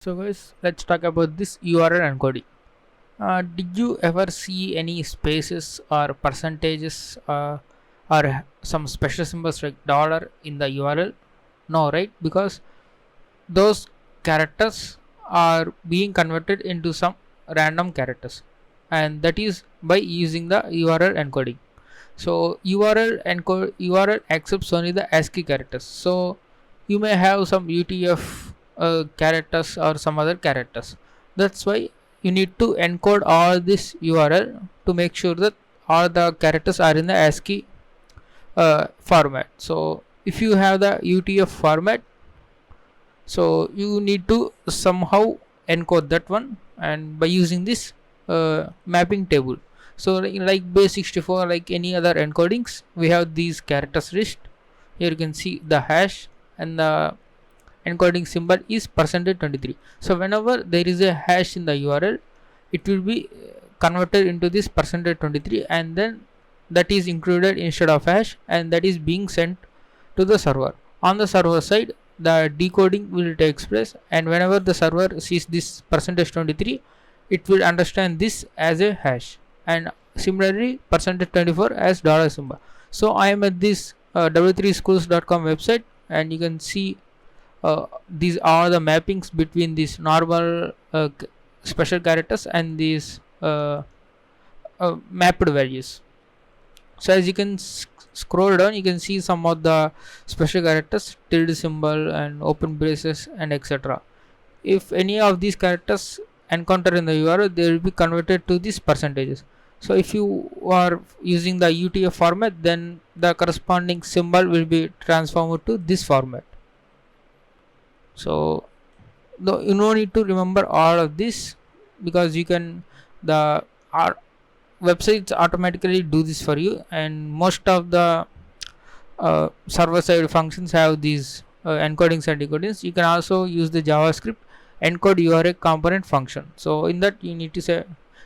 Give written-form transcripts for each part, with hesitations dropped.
So guys, let's talk about this URL encoding. Did you ever see any spaces or percentages or some special symbols like dollar in the URL? No, right? Because those characters are being converted into some random characters, and that is by using the URL encoding. So URL accepts only the ASCII characters. So you may have some UTF characters or some other characters. That's why you need to encode all this URL to make sure that all the characters are in the ASCII format. So if you have the UTF format, so you need to somehow encode that one, and by using this mapping table. So like base64, like any other encodings, we have these characters list. Here you can see the hash, and the encoding symbol is %23. So whenever there is a hash in the URL, it will be converted into this %23, and then that is included instead of hash, and that is being sent to the server. On the server side, the decoding will take place, and whenever the server sees this %23, it will understand this as a hash, and similarly %24 as dollar symbol. So I am at this w3schools.com website, and you can see these are the mappings between these normal special characters and these mapped values. So as you can scroll down, you can see some of the special characters, tilde symbol and open braces and etc. If any of these characters encounter in the URL, they will be converted to these percentages. So if you are using the UTF format, then the corresponding symbol will be transformed to this format. So you no need to remember all of this, because you can the our websites automatically do this for you, and most of the server side functions have these encodings and decodings. You can also use the JavaScript encode URL component function. So in that, you need to say,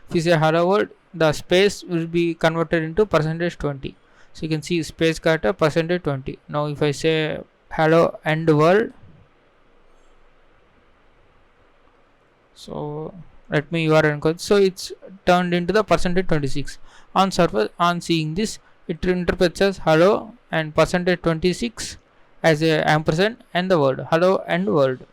if you say hello world, the space will be converted into %20. So you can see space character %20. Now if I say hello and world, so let me URL encode, so it's turned into the %26. On server, on seeing this, it interprets as hello and %26 as a ampersand and the word hello and world.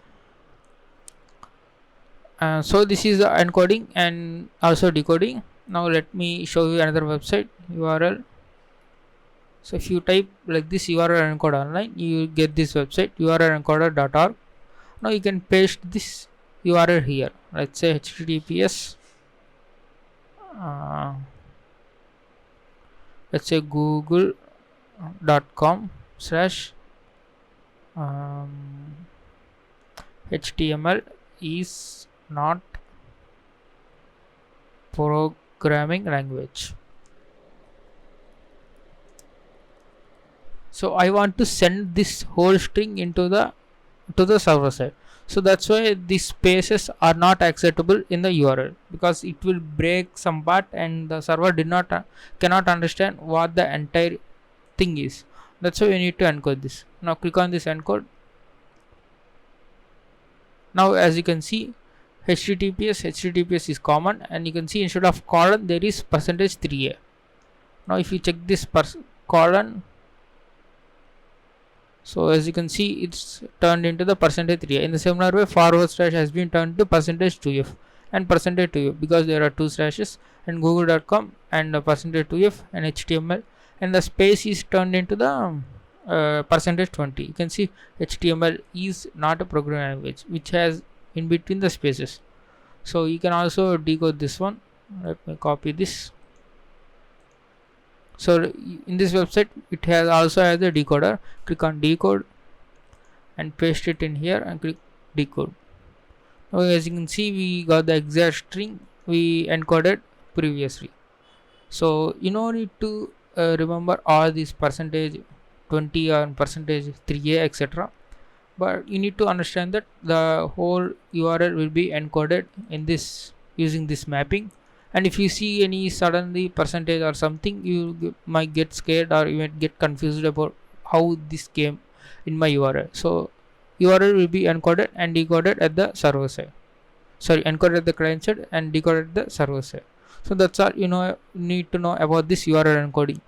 So this is the encoding and also decoding. Now let me show you another website URL. So if you type like this URL encode online, you get this website urlencoder.org. Now you can paste this URL here. Let's say https let's say google.com/html is not programming language. So I want to send this whole string into the to the server side. So that's why these spaces are not acceptable in the URL, because it will break some part, and the server did not cannot understand what the entire thing is. That's why you need to encode this. Now click on this encode. Now as you can see, https is common, and you can see instead of colon there is %3a. Now if you check this colon, so as you can see, it's turned into the %3. In the similar way, forward slash has been turned to %2f and %2f, because there are two slashes, and google.com and %2f and HTML, and the space is turned into the %20. You can see HTML is not a programming language, which has in between the spaces. So you can also decode this one. Let me copy this. So in this website, it has also has a decoder. Click on decode and paste it in here and click decode. Now as you can see, we got the exact string we encoded previously. So you don't need to remember all these %20 or %3a etc., but you need to understand that the whole URL will be encoded in this using this mapping. And if you see any suddenly percentage or something, you might get scared, or you might get confused about how this came in my URL. So URL will be encoded and decoded at the server side. Sorry, encoded at the client side and decoded at the server side. So that's all need to know about this URL encoding.